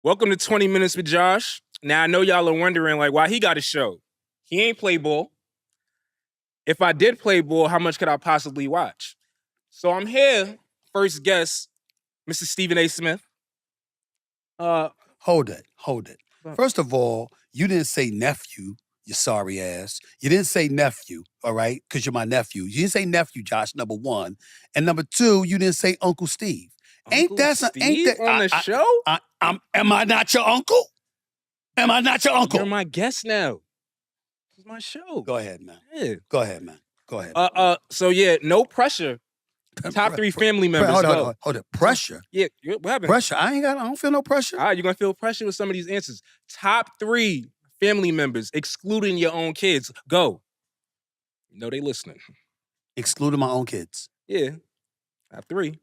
Welcome to 20 Minutes with Josh. Now, I know y'all are wondering, like, why he got a show. He ain't play ball. If I did play ball, how much could I possibly watch? So I'm here, first guest, Mr. Stephen A. Smith. Hold it. First of all, you didn't say nephew, you sorry ass. You didn't say nephew, all right? Because you're my nephew. You didn't say nephew, Josh, number one. And number two, you didn't say Uncle Steve. Uncle Steve on the show? Am I not your uncle? Am I not your uncle? You're my guest now. This is my show. Go ahead, man. Yeah. Go ahead, man. Go ahead. So yeah, no pressure. Top three family members. Hold it. Pressure? Yeah, what happened? Pressure? I don't feel no pressure. All right, you're gonna feel pressure with some of these answers. Top three family members, excluding your own kids. Go. No, they listening. Excluding my own kids. Yeah. I have three.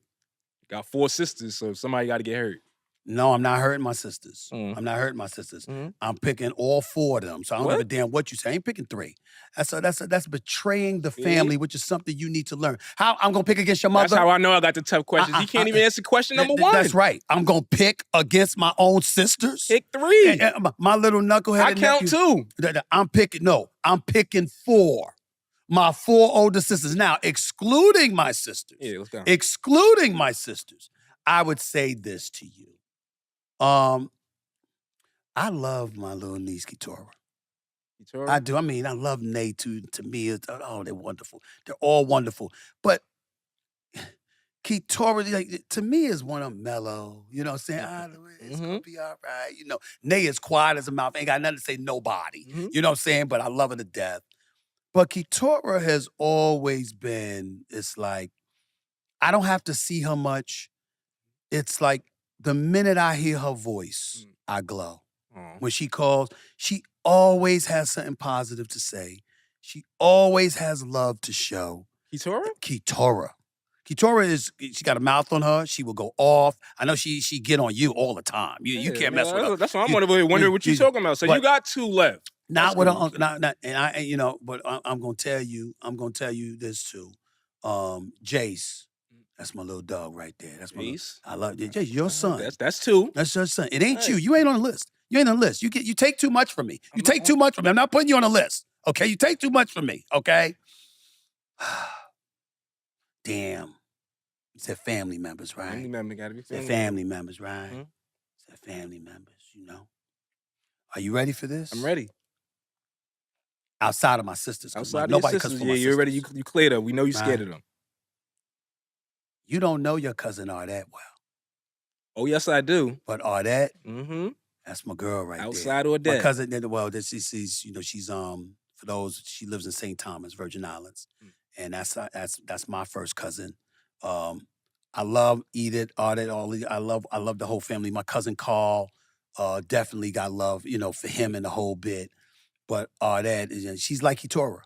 Got four sisters, so somebody gotta get hurt. No, I'm not hurting my sisters. Mm. I'm not hurting my sisters. Mhm. I'm picking all four of them. So I don't What? give a damn what you say. I ain't picking three. That's betraying the family, which is something you need to learn. How I'm gonna pick against your mother? That's how I know I got the tough questions. He can't even answer question number one. That's right. I'm gonna pick against my own sisters. Pick three. My little knucklehead. I count two. I'm picking four. My four older sisters. Now, excluding my sisters. Yeah, let's go. Excluding my sisters, I would say this to you. I love my little niece, Keturah. I do. I mean, I love Nate too. To me, they're wonderful. They're all wonderful. But Keturah, like, to me, is one of them mellow. You know what I'm saying? It's going to be all right. You know, Nate is quiet as a mouth. Ain't got nothing to say nobody. You know what I'm saying? But I love her to death. But Keturah has always been, it's like, I don't have to see her much. It's like the minute I hear her voice, I glow. When she calls, she always has something positive to say. She always has love to show. Keturah? Keturah she got a mouth on her. She will go off. I know she get on you all the time. You can't mess with her. That's what I'm wondering what you're talking about. So you got two left. Not with her uncle. But I'm gonna tell you this too. Jace. That's my little dog right there. That's my Jace. I love it. Jace, your son. That's two. That's your son. It ain't you. You ain't on the list. You ain't on the list. You take too much from me. You take too much from me. I'm not putting you on the list. Okay? You take too much from me. Okay? Damn. It's their family members, right? Family member gotta be family. They're family members, right? It's their family members, you know. Are you ready for this? I'm ready. Outside of my sisters. Outside of nobody your sisters, cuts for my you're ready. sisters. You cleared up. We know you scared of them. You don't know your cousin Ardette well. Oh, yes, I do. But Ardette, Mm-hmm. that's my girl right Outside there. Ardette. My cousin, well, she's for those, she lives in St. Thomas, Virgin Islands. And that's my first cousin. I love Edith, Ardette, I love the whole family. My cousin Carl, definitely got love, for him and the whole bit. But Ardette, she's like Keturah.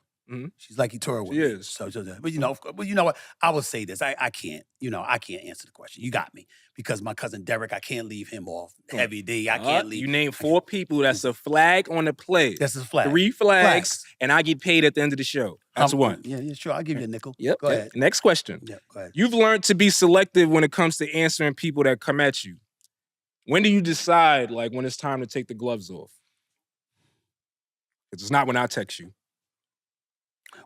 She's like Keturah with She me. is. But you know what? I will say this. I can't. I can't answer the question. You got me. Because my cousin Derek, I can't leave him off. Heavy D, I can't leave. You name four people. That's a flag on the play. That's a flag. 3 flags, and I get paid at the end of the show. That's one. Yeah, sure. I'll give you a nickel. Yep. Go ahead. Next question. Yeah, go ahead. You've learned to be selective when it comes to answering people that come at you. When do you decide, like, when it's time to take the gloves off? Because it's not when I text you.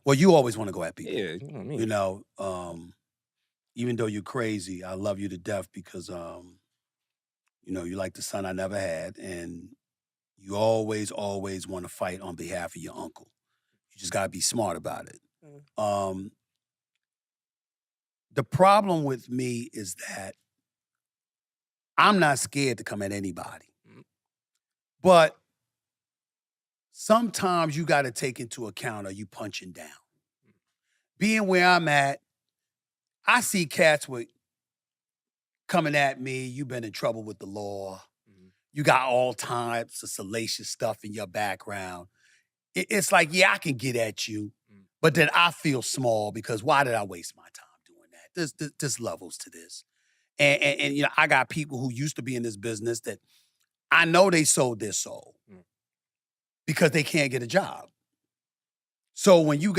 Well, you always want to go at people. Yeah, you know what I mean. Even though you're crazy, I love you to death because, you're like the son I never had, and you always want to fight on behalf of your uncle. You just got to be smart about it. The problem with me is that I'm not scared to come at anybody. But sometimes you got to take into account, are you punching down? Being where I'm at, I see cats coming at me. You've been in trouble with the law. You got all types of salacious stuff in your background. It's like, yeah, I can get at you, but then I feel small because why did I waste my time doing that? There's levels to this. And I got people who used to be in this business that I know they sold their soul because they can't get a job. So when you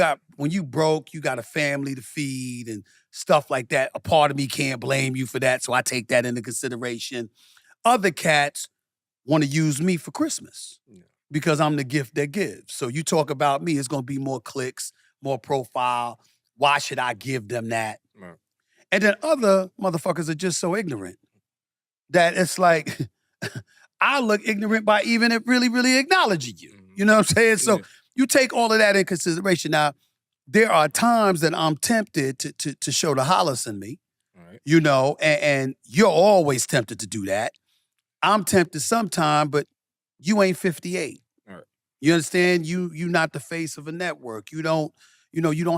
broke, you got a family to feed and stuff like that. A part of me can't blame you for that, so I take that into consideration. Other cats want to use me for Christmas because I'm the gift that gives. So you talk about me, it's going to be more clicks, more profile. Why should I give them that? Right. And then other motherfuckers are just so ignorant that it's like, I look ignorant by even really, really acknowledging you. You know what I'm saying? So you take all of that in consideration. Now, there are times that I'm tempted to show the hollis in me, you know, and you're always tempted to do that. I'm tempted sometime, but you ain't 58. Right. You understand? You not the face of a network. You don't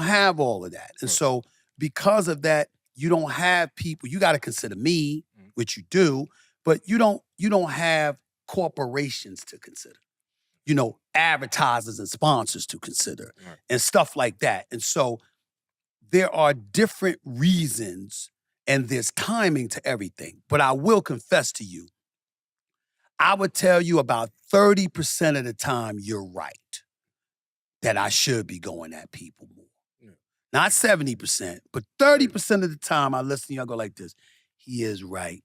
have all of that. And so because of that, you don't have people. You got to consider me, which you do, but you don't have corporations to consider. You know, advertisers and sponsors to consider and stuff like that. And so there are different reasons and there's timing to everything. But I will confess to you, I would tell you about 30% of the time you're right that I should be going at people more. Not 70%, but 30% of the time I listen to you, I go like this. He is right.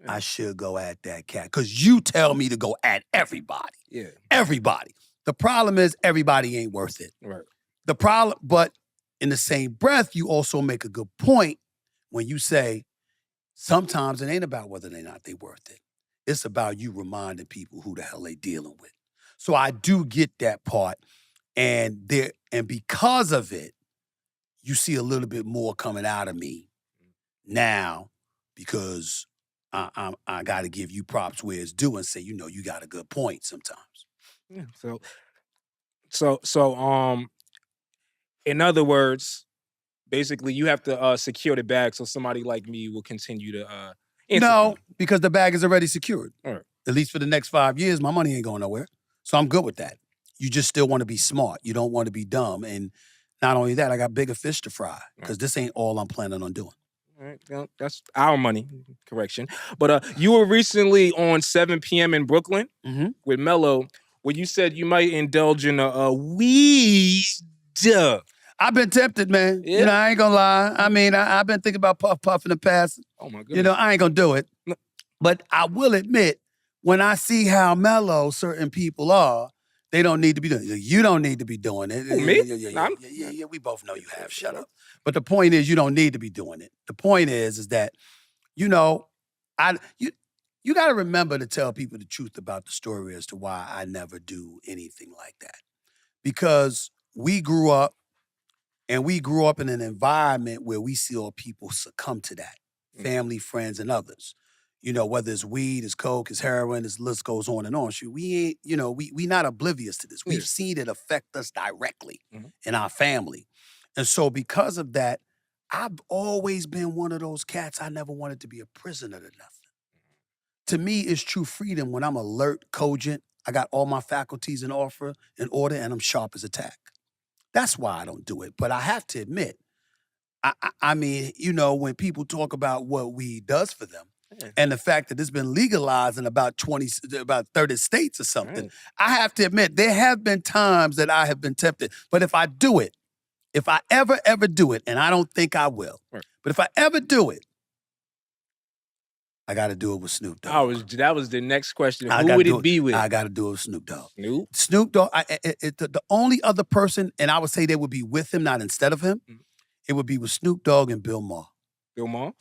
I should go at that cat. Because you tell me to go at everybody. Yeah. Everybody. The problem is everybody ain't worth it. Right. The problem, but in the same breath, you also make a good point when you say, sometimes it ain't about whether or not they worth it. It's about you reminding people who the hell they dealing with. So I do get that part. And because of it, you see a little bit more coming out of me now because I got to give you props where it's due and say, you know, you got a good point sometimes. Yeah. So in other words, basically you have to secure the bag so somebody like me will continue to No, because the bag is already secured. All right. At least for the next 5 years, my money ain't going nowhere. So I'm good with that. You just still want to be smart. You don't want to be dumb. And not only that, I got bigger fish to fry because this ain't all I'm planning on doing. All right, well, that's our money, correction. But you were recently on 7 p.m. in Brooklyn with Mello, where you said you might indulge in a weed. I've been tempted, man. Yeah. You know, I ain't gonna lie. I mean, I've been thinking about puff in the past. Oh my goodness. You know, I ain't gonna do it. No. But I will admit, when I see how mellow certain people are, they don't need to be doing it. You don't need to be doing it. Oh, me? Yeah, we both know you have. Shut up. But the point is, you don't need to be doing it. The point is that, you know, you got to remember to tell people the truth about the story as to why I never do anything like that. Because we grew up in an environment where we saw people succumb to that. Family, friends, and others. You know, whether it's weed, it's coke, it's heroin, this list goes on and on. Shoot, we ain't, you know, we not oblivious to this. We've seen it affect us directly in our family. And so because of that, I've always been one of those cats. I never wanted to be a prisoner to nothing. To me, it's true freedom when I'm alert, cogent, I got all my faculties in order, and I'm sharp as a tack. That's why I don't do it. But I have to admit, I mean, you know, when people talk about what weed does for them, and the fact that it's been legalized in about 30 states or something, I have to admit, there have been times that I have been tempted. But if I do it, if I ever do it, and I don't think I will, but if I ever do it, I got to do it with Snoop Dogg. That was the next question. Who would it be with? I got to do it with Snoop Dogg. Snoop Dogg, the only other person, and I would say they would be with him, not instead of him, it would be with Snoop Dogg and Bill Maher. Bill Maher?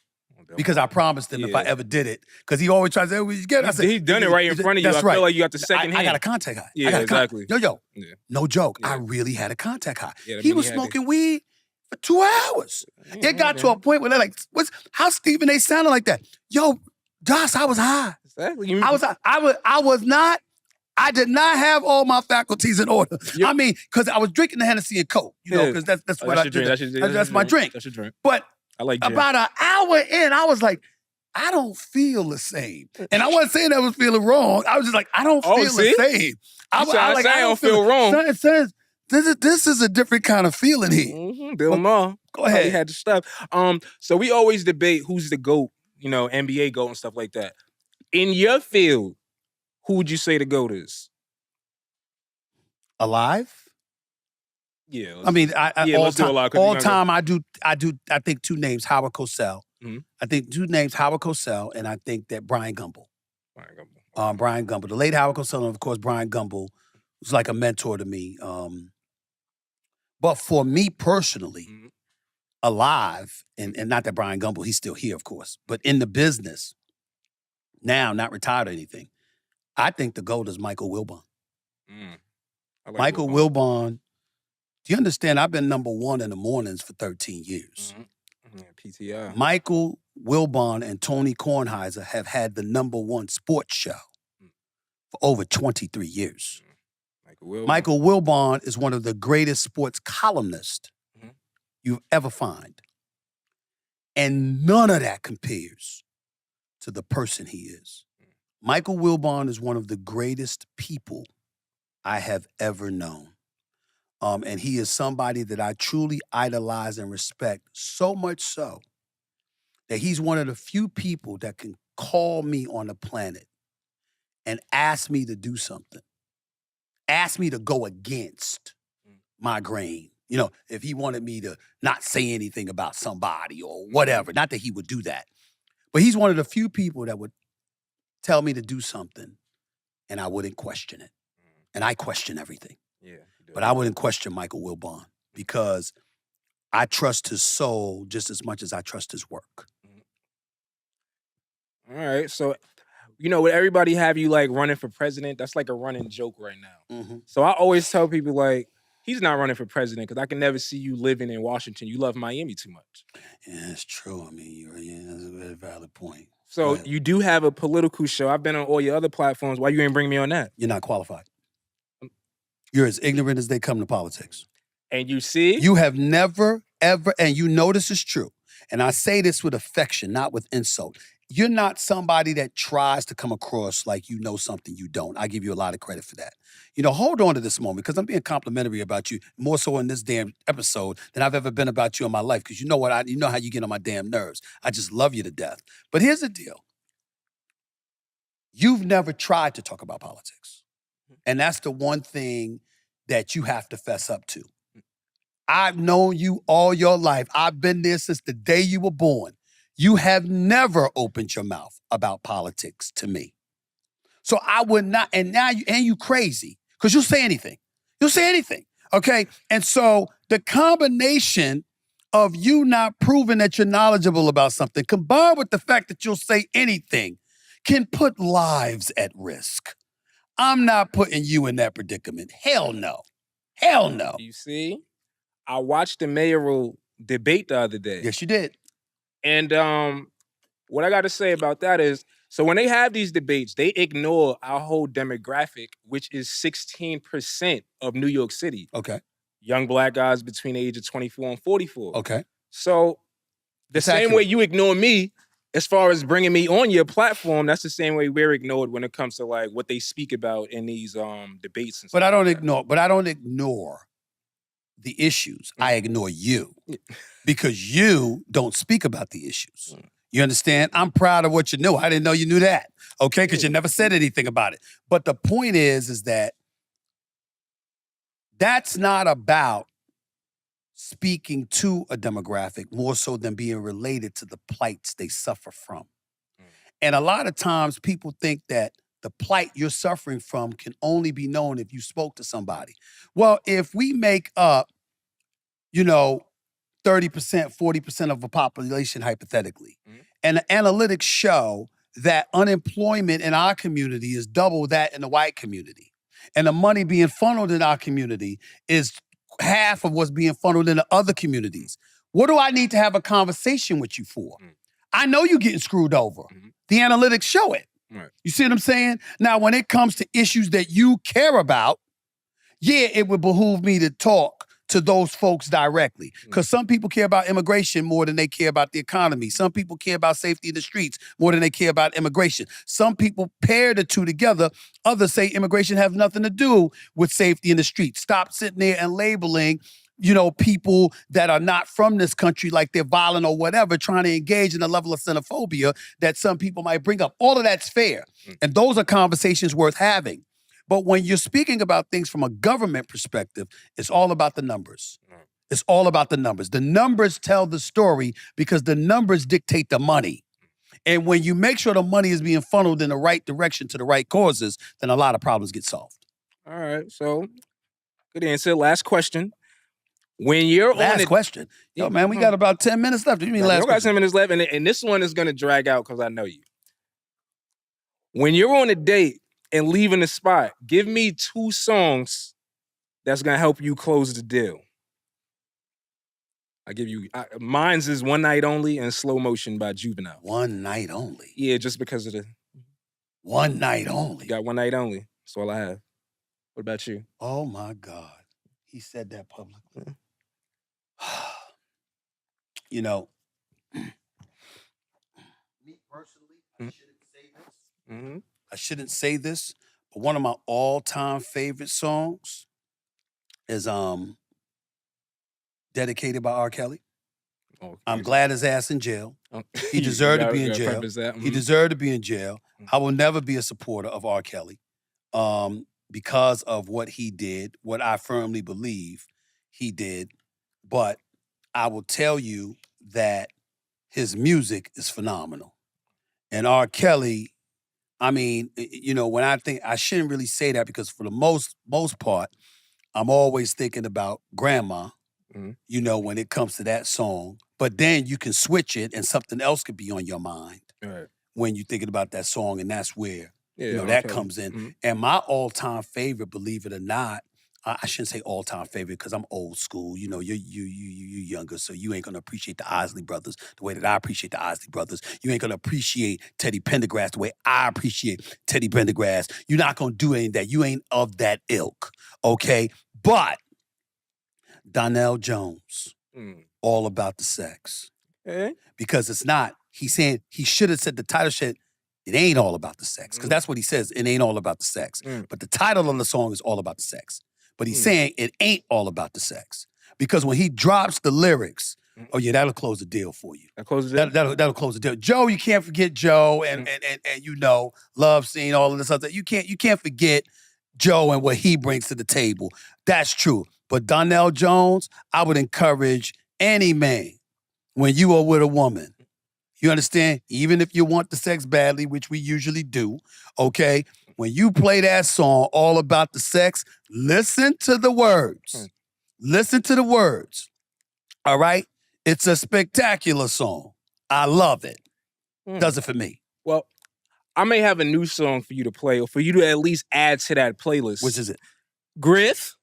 Because I promised him if I ever did it, because he always tries to say, "We get it." I said, he's done it right in front of you. That's I feel like you got the second hand. I got a contact high. Yeah, exactly. No joke. I really had a contact high. He was smoking weed for 2 hours. It got to a point where they're like, how Stephen A. sounded like that? Yo, Josh, I was high. Exactly. I was not. I did not have all my faculties in order. I mean, because I was drinking the Hennessy and Coke, you know, because that's what I do. That's my drink. That's your drink. But I like about an hour in, I was like, I don't feel the same. And I wasn't saying I was feeling wrong. I was just like, I don't feel the same. I don't feel wrong. It says, this is a different kind of feeling here. Bill Maher. Go ahead. He had the stuff. So we always debate who's the GOAT, you know, NBA GOAT and stuff like that. In your field, who would you say the GOAT is? Alive? Yeah. I mean, all time I think two names, Howard Cosell. I think two names, Howard Cosell, and I think that Brian Gumbel. Brian Gumble. The late Howard Cosell, of course, Brian Gumble was like a mentor to me. But for me personally, alive, and not that Brian Gumble, he's still here, of course, but in the business, now, not retired or anything, I think the GOAT is Michael Wilbon. Like Michael Wilbon, do you understand? I've been number one in the mornings for 13 years. PTI. Michael Wilbon and Tony Kornheiser have had the number one sports show for over 23 years. Michael Wilbon is one of the greatest sports columnists you've ever find. And none of that compares to the person he is. Michael Wilbon is one of the greatest people I have ever known. And he is somebody that I truly idolize and respect, so much so that he's one of the few people that can call me on the planet and ask me to do something, ask me to go against my grain. You know, if he wanted me to not say anything about somebody or whatever, not that he would do that, but he's one of the few people that would tell me to do something and I wouldn't question it. And I question everything. Yeah. But I wouldn't question Michael Wilbon because I trust his soul just as much as I trust his work. All right. So, you know, would everybody have you like running for president? That's like a running joke right now. So I always tell people like, he's not running for president because I can never see you living in Washington. You love Miami too much. Yeah, that's true. I mean, that's a very valid point. So you do have a political show. I've been on all your other platforms. Why you ain't bring me on that? You're not qualified. You're as ignorant as they come to politics. And you see? You have never, ever, and you know this is true, and I say this with affection, not with insult. You're not somebody that tries to come across like you know something you don't. I give you a lot of credit for that. You know, hold on to this moment because I'm being complimentary about you more so in this damn episode than I've ever been about you in my life because you know what? You know how you get on my damn nerves. I just love you to death. But here's the deal. You've never tried to talk about politics. And that's the one thing that you have to fess up to. I've known you all your life. I've been there since the day you were born. You have never opened your mouth about politics to me. So I would not, and now you crazy, because you'll say anything. You'll say anything, okay? And so the combination of you not proving that you're knowledgeable about something, combined with the fact that you'll say anything, can put lives at risk. I'm not putting you in that predicament. Hell no. Hell no. You see? I watched the mayoral debate the other day. Yes, you did. And what I got to say about that is, so when they have these debates, they ignore our whole demographic, which is 16% of New York City. Okay. Young black guys between the age of 24 and 44. Okay. So the That's same accurate. way you ignore me, as far as bringing me on your platform, that's the same way we're ignored when it comes to like what they speak about in these debates and stuff. But I don't ignore the issues. I ignore you because you don't speak about the issues. You understand? I'm proud of what you know. I didn't know you knew that. Okay, because you never said anything about it. But the point is that that's not about speaking to a demographic more so than being related to the plights they suffer from. And a lot of times people think that the plight you're suffering from can only be known if you spoke to somebody. Well, if we make up, 30%, 40% of a population hypothetically, and the analytics show that unemployment in our community is double that in the white community, and the money being funneled in our community is half of what's being funneled into other communities. What do I need to have a conversation with you for? I know you're getting screwed over. The analytics show it. Right. You see what I'm saying? Now, when it comes to issues that you care about, yeah, it would behoove me to talk to those folks directly. Because some people care about immigration more than they care about the economy. Some people care about safety in the streets more than they care about immigration. Some people pair the two together. Others say immigration has nothing to do with safety in the streets. Stop sitting there and labeling, people that are not from this country like they're violent or whatever, trying to engage in a level of xenophobia that some people might bring up. All of that's fair. And those are conversations worth having. But when you're speaking about things from a government perspective, it's all about the numbers. It's all about the numbers. The numbers tell the story because the numbers dictate the money. And when you make sure the money is being funneled in the right direction to the right causes, then a lot of problems get solved. All right, so good answer. Last question. When you're last question. Yo, man, we got about 10 minutes left. What do you mean last question? We got 10 minutes left, and this one is going to drag out because I know you. When you're on a date and leaving the spot, give me 2 songs that's going to help you close the deal. I give you, mine's is One Night Only and Slow Motion by Juvenile. One Night Only? Yeah, just because of the... One Night Only? You got One Night Only. That's all I have. What about you? Oh, my God. He said that publicly. You know, me personally, I shouldn't say this. I shouldn't say this, but one of my all-time favorite songs is Dedicated by R. Kelly. Oh, I'm glad his ass in jail. He deserved to be in jail. He deserved to be in jail. I will never be a supporter of R. Kelly because of what he did, what I firmly believe he did. But I will tell you that his music is phenomenal. And R. Kelly, I mean, you know, when I think, I shouldn't really say that because for the most part, I'm always thinking about grandma, you know, when it comes to that song. But then you can switch it and something else could be on your mind when you're thinking about that song. And that's where, you know, that comes in. And my all-time favorite, believe it or not, I shouldn't say all-time favorite because I'm old school. You know, you're younger, so you ain't gonna appreciate the Isley Brothers the way that I appreciate the Isley Brothers. You ain't gonna appreciate Teddy Pendergrass the way I appreciate Teddy Pendergrass. You're not gonna do any of that. You ain't of that ilk, okay? But Donnell Jones, All About the Sex. Because it's not, he's saying, he should have said the title shit, it ain't all about the sex. Because that's what he says, it ain't all about the sex. But the title of the song is All About the Sex. But he's saying it ain't all about the sex. Because when he drops the lyrics, oh yeah, that'll close the deal for you. That'll close the deal. Joe, you can't forget Joe and you know, Love Scene, all of this other. You can't forget Joe and what he brings to the table. That's true. But Donnell Jones, I would encourage any man when you are with a woman. You understand? Even if you want the sex badly, which we usually do, okay? When you play that song, All About the Sex, listen to the words. Listen to the words, all right? It's a spectacular song. I love it. Does it for me. Well, I may have a new song for you to play or for you to at least add to that playlist. Which is it? Griff.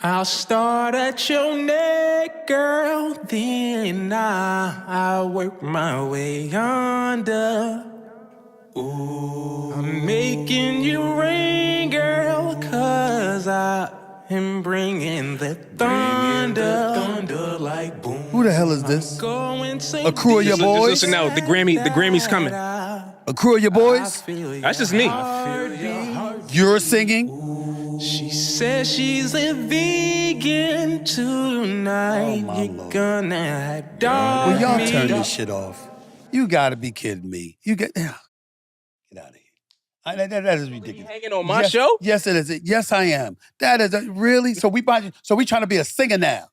I'll start at your neck, girl, then I'll work my way under. Ooh, I'm making you rain, girl, 'cause I am bringing the thunder like boom. Who the hell is this? A crew of your boys? Listen now, the Grammy's coming. A crew of your boys? That's just me. You're singing? She says she's a vegan tonight. Oh, You're gonna have dog. Well, y'all turn this shit off. You gotta be kidding me. Get out of here. That is ridiculous. You hanging on my show? Yes, it is. Yes, I am. That is really. So we trying to be a singer now.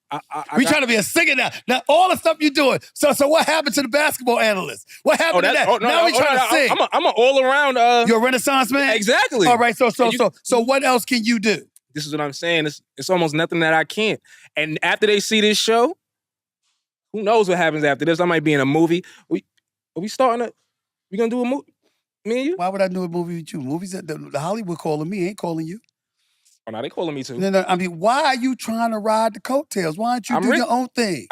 We trying to be a singer now. Now all the stuff you doing. So what happened to the basketball analyst? What happened to that? Now we trying to sing. I'm an all around. You're a Renaissance man. Exactly. All right. So what else can you do? This is what I'm saying. It's almost nothing that I can't. And after they see this show, who knows what happens after this? I might be in a movie. We gonna do a movie? Me and you? Why would I do a movie with you? Movies that the Hollywood calling me ain't calling you. Oh, no, they calling me too. No, I mean, why are you trying to ride the coattails? Why don't you do your own thing?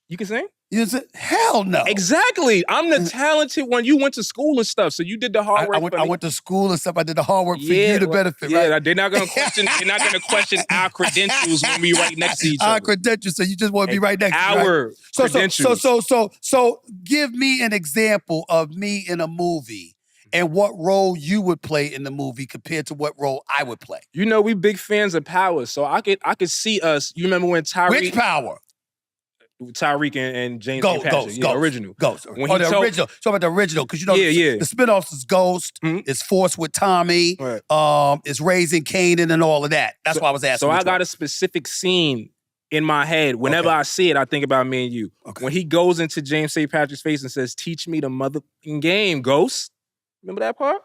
You can sing? You say, hell no. Exactly. I'm the talented one. You went to school and stuff, so you did the hard work. I went to school and stuff. I did the hard work for you to benefit, right? Yeah, they're not gonna question. They're not gonna question our credentials when we right next to each other. Our credentials. So you just want to be right next to our right? credentials. So give me an example of me in a movie and what role you would play in the movie compared to what role I would play. You know, we big fans of Power, so I could see us. You remember when Tyreek? Which Power? Tyreek and James Ghost, original. Ghost. The original. So about the original, because you know the spinoffs is Ghost, it's Force with Tommy, it's Raising Kanan and all of that. That's why I was asking. So I got a specific scene in my head. Whenever I see it, I think about me and you. Okay. When he goes into James St. Patrick's face and says, "Teach me the motherfucking game, Ghost." Remember that part?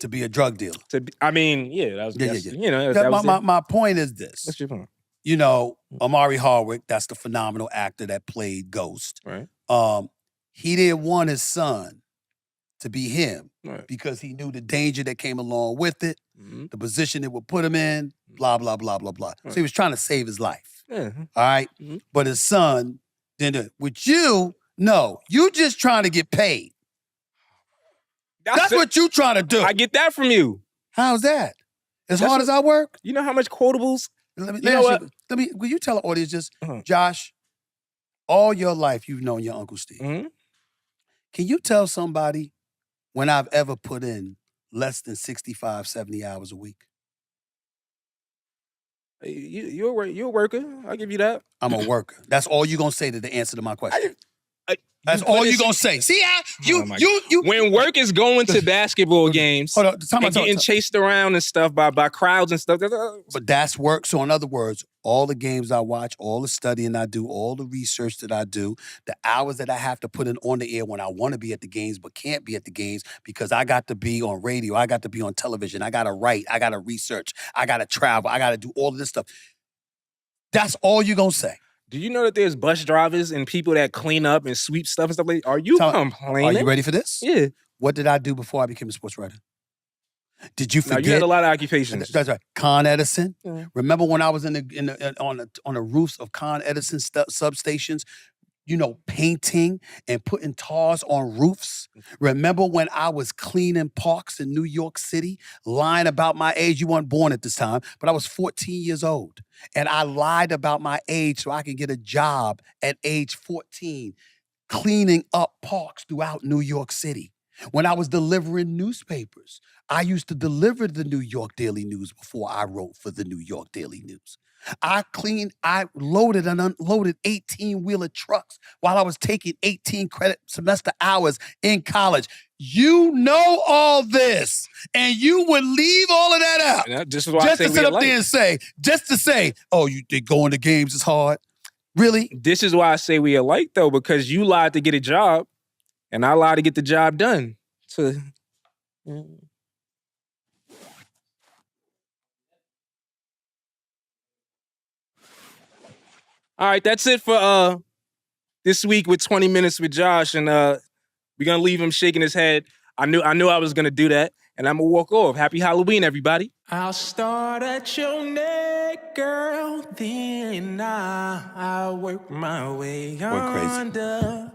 To be a drug dealer. I mean, yeah, that was you know, Yeah, that was my point is this. What's your point? You know, Amari Hardwick, that's the phenomenal actor that played Ghost. Right. He didn't want his son to be him Right. because he knew the danger that came along with it, Mm-hmm. the position it would put him in, blah, blah, blah, blah, blah. Right. So he was trying to save his life. Yeah. All right? Mm-hmm. But his son didn't do it. With you, no. You just trying to get paid. That's what you trying to do. I get that from you. How's that? As hard as I work? You know how much quotables? Will you tell the audience just, Josh, all your life you've known your Uncle Steve. Mm-hmm. Can you tell somebody when I've ever put in less than 65, 70 hours a week? You're a worker. I'll give you that. I'm a worker. That's all you're going to say to the answer to my question. That's You all put you're it- going to say. See how you. When work is going to basketball games Hold on, time and out. getting chased around and stuff by crowds and stuff. But that's work. So in other words, all the games I watch, all the studying I do, all the research that I do, the hours that I have to put in on the air when I want to be at the games but can't be at the games because I got to be on radio, I got to be on television, I got to write, I got to research, I got to travel, I got to do all of this stuff. That's all you're going to say. Do you know that there's bus drivers and people that clean up and sweep stuff and stuff like that? Are you complaining? Are you ready for this? Yeah. What did I do before I became a sports writer? Did you forget? Now, you had a lot of occupations. That's right. Con Edison. Yeah. Remember when I was on the roofs of Con Edison substations, you know, painting and putting tars on roofs? Remember when I was cleaning parks in New York City, lying about my age? You weren't born at this time, but I was 14 years old. And I lied about my age so I could get a job at age 14, cleaning up parks throughout New York City. When I was delivering newspapers, I used to deliver the New York Daily News before I wrote for the New York Daily News. I loaded and unloaded 18-wheeler trucks while I was taking 18 credit semester hours in college. You know all this, and you would leave all of that out. And this is why just I say to sit up there and say, oh, you think going to games is hard? Really? This is why I say we alike, though, because you lied to get a job, and I lied to get the job done. So, all right, that's it for this week with 20 Minutes with Josh, and we're gonna leave him shaking his head. I knew I was gonna do that, and I'm gonna walk off. Happy Halloween, everybody. I'll start at your neck, girl, then I'll work my way We're crazy. under.